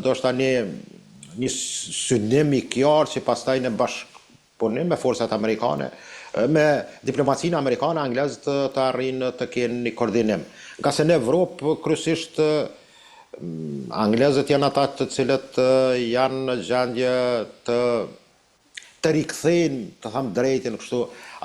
do shta një synim I qartë që pastaj në bashkëpunim me forcat amerikane, me diplomacinë amerikane, anglezët të arrinë të kenë një koordinim. Nga se në Evropë, kryesisht anglezët janë ata të cilët janë në gjendje të rikthejnë, të thamë drejtin, kështu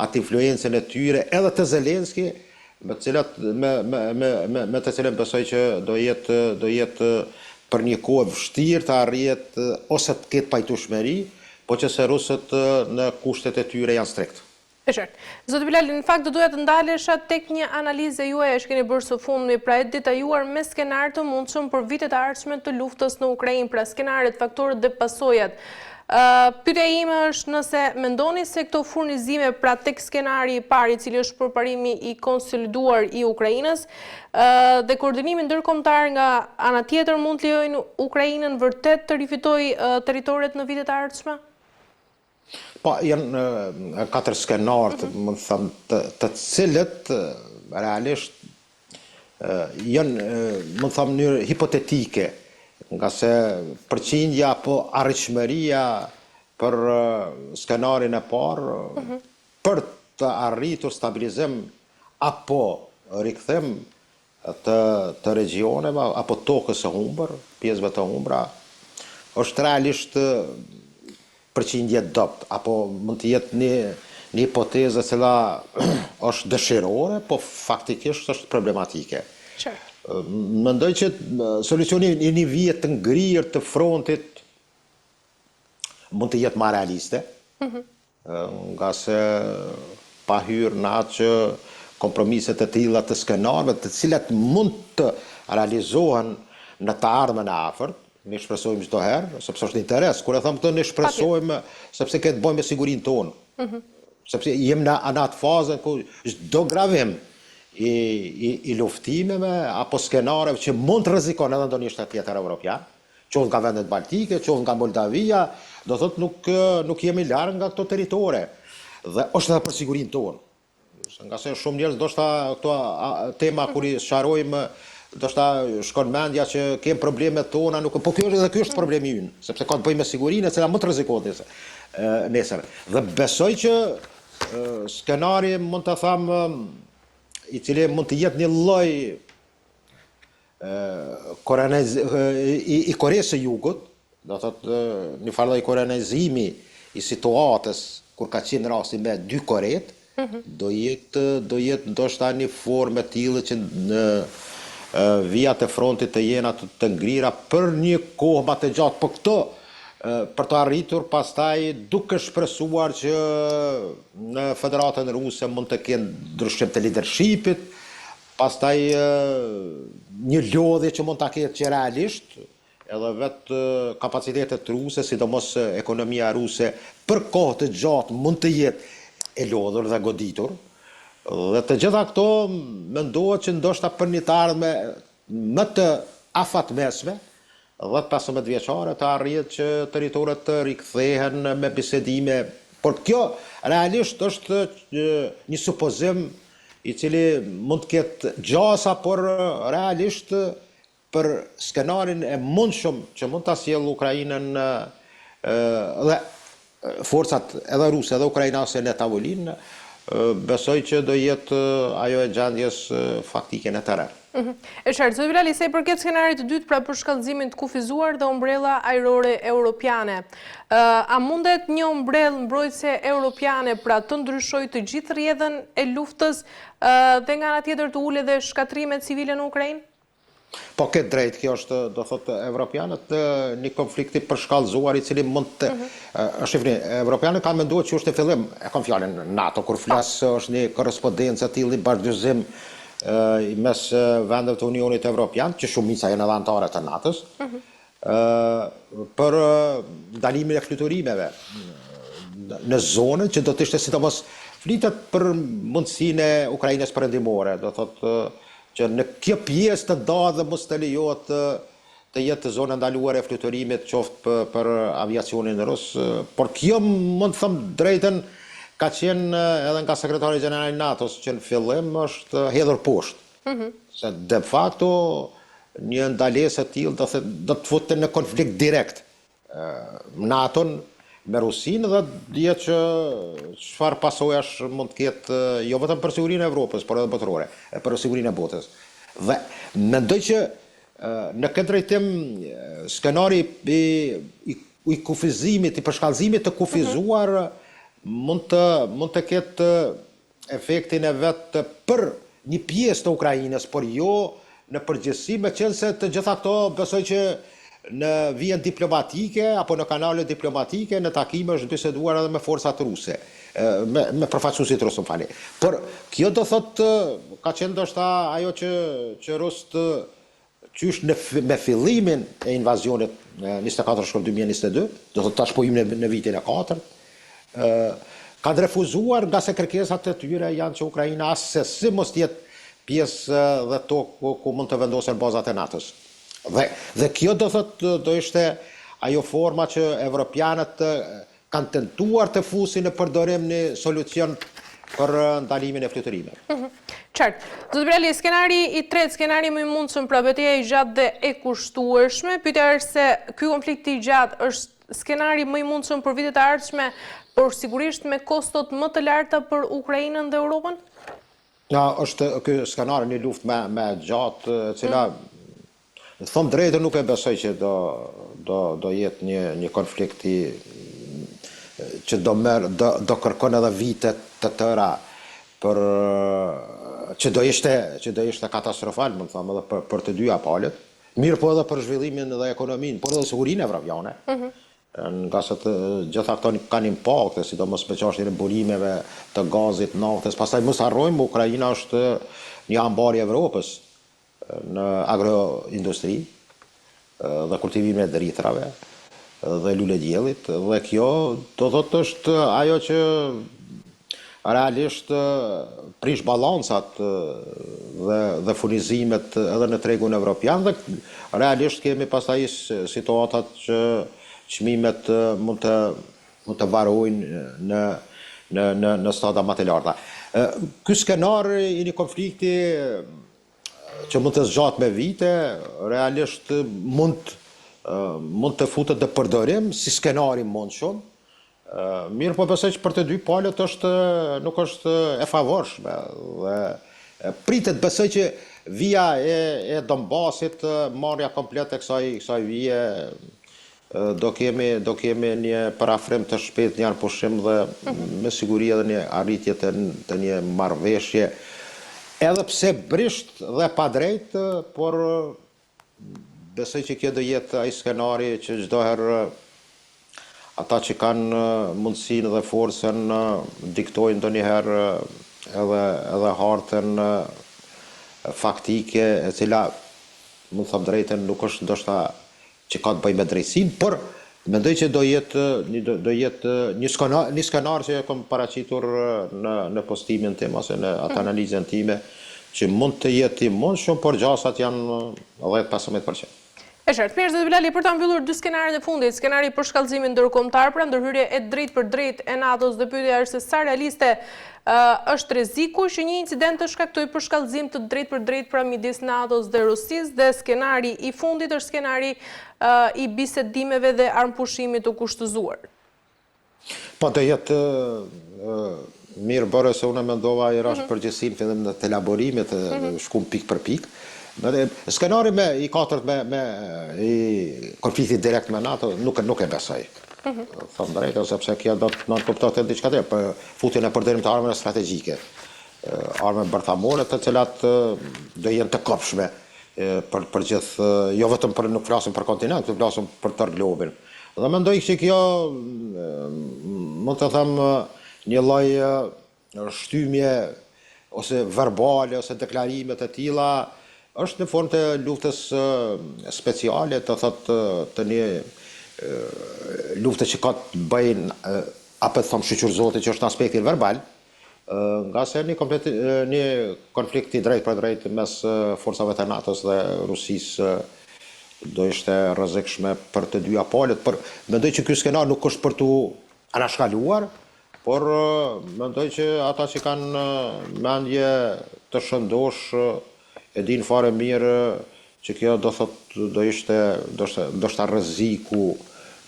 atë influencën e tyre, edhe të Zelenski, me të cilën besoj që do jetë për një kohë vështirë të arrijet ose të ketë pajtueshmëri, po që se rusët në kushtet e tyre janë strikt. E qartë. Zoti Bilal, në fakt do doja të ndalesha tek një analizë juaj që keni bërë së fundmi, pra e detajuar me skenar të mundshëm për vitet e ardhshme të luftës në Ukrainë, pra skenaret, faktorët dhe pasojat. Pyetja ime është nëse mendoni se këto furnizime, pra tek skenari I parë, I cili është përparimi I konsoliduar I Ukrainës, dhe koordinimi ndërkombëtar nga ana tjetër mund të lejojnë Ukrainën vërtet të rifitojë territoret në vitet e ardhshme? Po, janë 4 skenarë, më thëmë, të cilët realisht janë, më thëmë, njërë hipotetike, nga se përqindja apo arritshmëria për skenarin e parë, për të arritur stabilizim apo rikthim të regioneve, apo tokës e humbër, pjesëve të humbra, është realisht përqindje dopt, apo mund të jetë një hipotezë cila është dëshirore, po faktikisht është problematike. Mendoj që solucioni I një vije të ngrirë të frontit mund të jetë më realiste, nga se pa hyrë në atë që kompromiset e tilla të skenarëve, të cilat mund të realizohen në të ardhmen e afërt, ne shpresojmë çdo herë, sepse është interes. Kur e them këtë, ne shpresojmë sepse këtë bëjmë me sigurinë tonë. Sepse jemi në atë fazën ku çdo gravim I luftimeve apo skenareve që mund të rrezikon edhe ndonjë shtet tjetër evropian, qoftë nga vendet baltike, qoftë nga Moldavia, do thotë nuk jemi larg nga këto territore. Dhe është edhe për sigurinë tonë. Nga se shumë njerëz ndoshta këto tema kur I sqarojmë do shta shkon mendja që kemë problemet tona, po kjo është problemi ynë, sepse ka të bëjë me sigurinë, e cila më të rrezikohet nesër. Dhe besoj që skenari mund të thamë, I cili mund të jetë një lloj I Koresë së Jugut, do thotë një farë lloj koreanizimi I situatës kur ka qenë rasti me 2 Koret, do jetë ndoshta një formë e tillë që në vijat e frontit të jena të ngrira për një kohë më të gjatë, po këto për të arritur pastaj duke shpresuar që në Federatën Ruse mund të kenë ndryshim të leadershipit, pastaj një lodhje që mund ta ketë që realisht edhe vetë kapacitetet ruse, sidomos ekonomia ruse për kohë të gjatë mund të jetë e lodhur dhe goditur. Dhe të gjitha këto mendohet që ndoshta për një të ardhme më të afatmesme, 10-15 vjeçare të arrihet që territoret të rikthehen me bisedime, por kjo realisht është një supozim I cili mund të ketë gjasa, por realisht për skenarin e mundshëm që mund ta sjellë Ukrainën dhe forcat edhe ruse edhe ukrainase në tavolinë, besoj që do jetë ajo e gjendjes faktike në terren. E qartë, zoti Bilal, sa I përket skenarit të dytë, pra për shkallëzimin të kufizuar dhe ombrella ajrore europiane, a mundet një ombrellë mbrojtëse europiane pra të ndryshojë të gjithë rrjedhën e luftës dhe nga ana tjetër të ulë dhe shkatrimet civile në Ukrainë? Po këtë drejt, kjo është, do thotë, evropianët një konflikti përshkallëzuar I cili mund të... Shifni, evropianët kanë menduar që është në fillim, e kam fjalën NATO, kur flasë është një korrespondencë aty, një bashkëdyzim mes vendeve të Unionit Evropian, që shumica janë edhe anëtare të NATO-s, për ndalimin e fluturimeve në zonën që do të ishte sidomos flitet për mundësinë e Ukrainës perëndimore, do thotë që në kjo pjesë të dadhe mos të lejohet të jetë zona ndaluar e fluturimit qoftë për aviacionin rus, por kjo mund të them drejtën ka qenë edhe nga sekretari gjenerali i NATO-s që në fillim është hedhur poshtë. Se de facto një ndalesë e tillë do të futte në konflikt direkt NATO-n me Rusinë dhe dihet që çfarë pasojash mund të ketë jo vetëm për sigurinë e Evropës, por edhe botërore, për sigurinë e botës. Dhe mendoj që në këtë drejtim skenari i kufizimit, i përshkallëzimit të kufizuar mund të ketë efektin e vetë për një pjesë të Ukrainës, por jo në përgjithësi, me qenë se të gjitha këto besoj që në vijën diplomatike apo në kanale diplomatike në takime është biseduar edhe me forcat ruse, me përfaqësuesit rusë, më falni. Por kjo do thotë ka qenë ndoshta ajo që rusët qysh me fillimin e invazionit 24/2022, do thotë tash po jemi në vitin e 4, kanë refuzuar nga se kërkesat e tyre janë që Ukraina asë si mos jetë pjesë dhe tokë ku mund të vendosen bazat e NATO-s. Dhe kjo do thotë do ishte ajo forma që evropianët kanë tentuar të fusin në përdorim një solucion për ndalimin e fluturimeve. Qartë. Zoti Birali, skenari i tretë, skenari më i mundshëm pra betejë e gjatë dhe e kushtueshme, pyetja është se ky konflikt i gjatë është skenari më i mundshëm për vitet e ardhshme, por sigurisht me kostot më të larta për Ukrainën dhe Europën? Ja, është ky skenar një luftë me gjatë, e cila thom drejtë nuk e besoj që do jetë një konflikt që do kërkon edhe vite të tëra për që do ishte katastrofal, më thëmë, edhe për të dyja palët, mirë po edhe për zhvillimin dhe ekonominë, por edhe sigurinë evropiane. Nga se të gjitha këto kanë impakte, sidomos me çështjen e burimeve të gazit, naftës. Pastaj mos harrojmë, Ukraina është një ambar i Evropës në agroindustri dhe kultivimin e dritrave dhe lulediellit, dhe kjo do thotë është ajo që realisht prish balancat dhe furnizimet edhe në tregun evropian, dhe realisht kemi pastaj situatat që çmimet mund të varojnë në stada më të larta. Ky skenar i një konflikti që mund të zgjatë me vite, realisht mund të futet në përdorim si skenari mundshëm. Mirë po besoj që për të dy palët nuk është e favorshme. Dhe pritet besoj që vija e Donbasit, marrja komplet e kësaj vije, do kemi një parafrim të shpejt, një pushim dhe me siguri edhe një arritje të një marrëveshje, edhe pse brisht dhe pa drejt, por besoj që kjo do jetë ai skenari që çdo herë ata që kanë mundësinë dhe forcën diktojnë ndonjëherë edhe hartën faktike, e cila, mund të them drejtën, nuk është ndoshta që ka të bëjë me drejtësinë, por mendoj që do jetë një skenar që e kam paraqitur në postimin tim ose në atë analizën time, që mund të jetë i mundshëm, por gjasat janë 10-15%. E qartë, mirë, zoti Bilali, për ta mbyllur dy skenarët e fundit, skenari për shkallëzimin ndërkombëtar, pra ndërhyrje e drejtë për drejtë e NATO-s, dhe pyetja është se sa realiste është rreziku që një incident të shkaktojë për shkallëzim të drejtë për drejtë pra midis NATO-s dhe Rusisë, dhe skenari i fundit është skenari i bisedimeve dhe armpushimit të kushtëzuar. Po të jetë mirë bërë se unë mendova i rash përgjithësinë fillim të elaborimit, shkum pikë për pikë. Skenari i katërt me konflikti direkt me NATO nuk e besoj. Thëmë drejtë, sepse kjo do të nënkuptohet diçka tjetër, për futjen e përdorim të armëve strategjike, armë bërthamore, të cilat do jenë të kopshme për gjithë, jo vetëm për nuk flasim për kontinent, të flasim për tërë globin. Dhe mendoj që kjo mund të them një lloj shtypje ose verbale ose deklarime të tilla, është në formë të luftës speciale, të thotë të një luftë që ka të bëjnë, apo të them shqyrëzohet që është në aspektin verbal, nga se një konflikt i drejtë për drejtë mes forcave të NATO-s dhe Rusisë do ishte rrezikshme për të dyja palët, por mendoj që ky skenar nuk është për tu anashkaluar, por mendoj që ata që kanë mendje të shëndosh e din fare mirë që kjo do thotë do ishte ndoshta rreziku,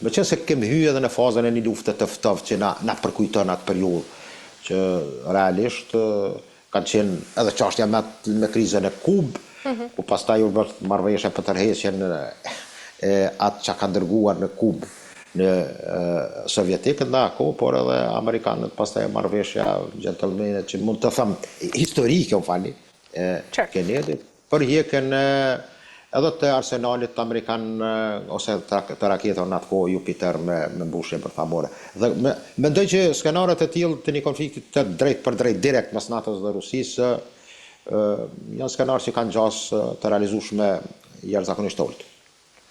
meqense se kemi hyrë edhe në fazën e një lufte të ftoftë që na përkujton atë periudhë, që realisht kanë qenë edhe çështja me krizën e Kubë, ku pastaj u bë marrëveshje për tërheqjen e atë që ka dërguar në Kubë në sovjetikët në ako, por edhe amerikanët pastaj marrëveshja gentlemanët që mund të them historike, Kennedy, për hjekën edhe të arsenalit amerikan ose të raketave në atë kohë Jupiter me mbushje bërthamore. Dhe mendoj që skenaret e tillë të një konflikti të drejt për drejt direkt mes NATO-s dhe Rusisë janë skenar që kanë gjasë të realizueshme jashtëzakonisht ulët.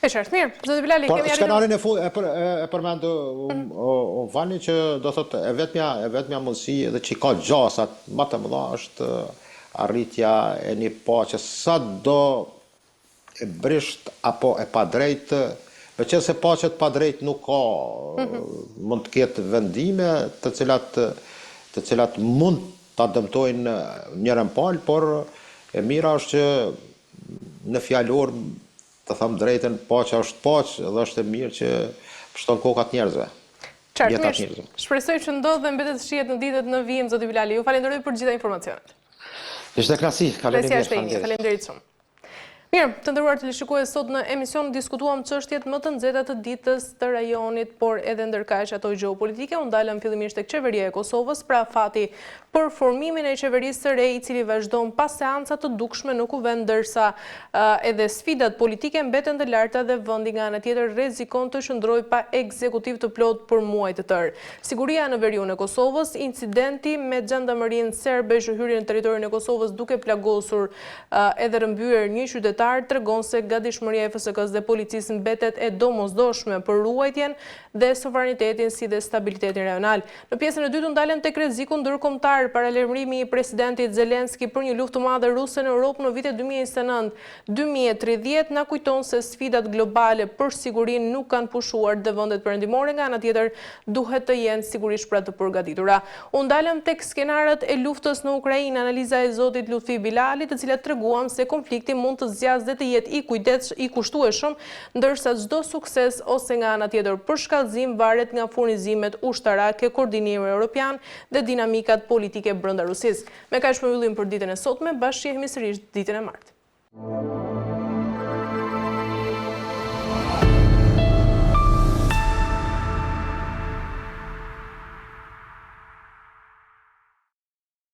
E qartë, mirë. Zoti Bilali, kemi arritur. Skenarin e përmend Vani që do thotë e vetmja mundësi dhe që ka gjasat më të mëdha është arritja e një paqe sa do e brisht apo e padrejt, meqense paqet padrejt nuk ka, mund të ketë vendime të cilat mund ta dëmtojnë njërin palë, por e mira është që në fjalor të them drejtën, paqja është paqë dhe është e mirë që shton kokat njerëzve. Qartë, shpresoj që ndodh dhe mbetet shihet në ditët në vijim, zoti Bilali. Ju falenderoj për gjitha informacionet. Ishte klasi, faleminderit shumë. Mirë, të nderuar teleshikues, sot në emision diskutuam çështjet më të nxehta të ditës të rajonit, por edhe ndërkaq ato gjeopolitike. U ndalëm fillimisht tek qeveria e Kosovës pra fati për formimin e qeverisë së re, i cili vazhdon pas seanca të dukshme në kuvend, ndërsa edhe sfidat politike mbeten të larta dhe vendi nga ana tjetër rrezikon të qëndrojë pa ekzekutiv të plot për muaj të tërë. Siguria në veriun e Kosovës, incidenti me xhandarmerinë serbe që hyri në territorin e Kosovës duke plagosur edhe rrëmbyer një qytetar, tregon se gatishmëria e FSK-s dhe policisë mbetet e domosdoshme për ruajtjen dhe sovranitetin si dhe stabilitetin rajonal. Në pjesën e dytë ndalem tek rreziku ndërkombëtar, paralajmërimi i presidentit Zelenski për një luftë të madhe ruse në Europë në vitet 2029-2030 na kujton se sfidat globale për sigurinë nuk kanë pushuar dhe vendet perëndimore nga ana tjetër duhet të jenë sigurisht pra të përgatitura. U ndalem tek skenarët e luftës në Ukrainë, analiza e zotit Lutfi Bilalit, të cilat treguam se konflikti mund të zgjasë dhe të jetë i kushtueshëm, ndërsa çdo sukses ose nga ana tjetër përshkallëzim varet nga furnizimet ushtarake, koordinimi evropian dhe dinamikat politike brenda Rusisë. Me kaq mbyllim për ditën e sotme, bashkëhemi sërish ditën e martë.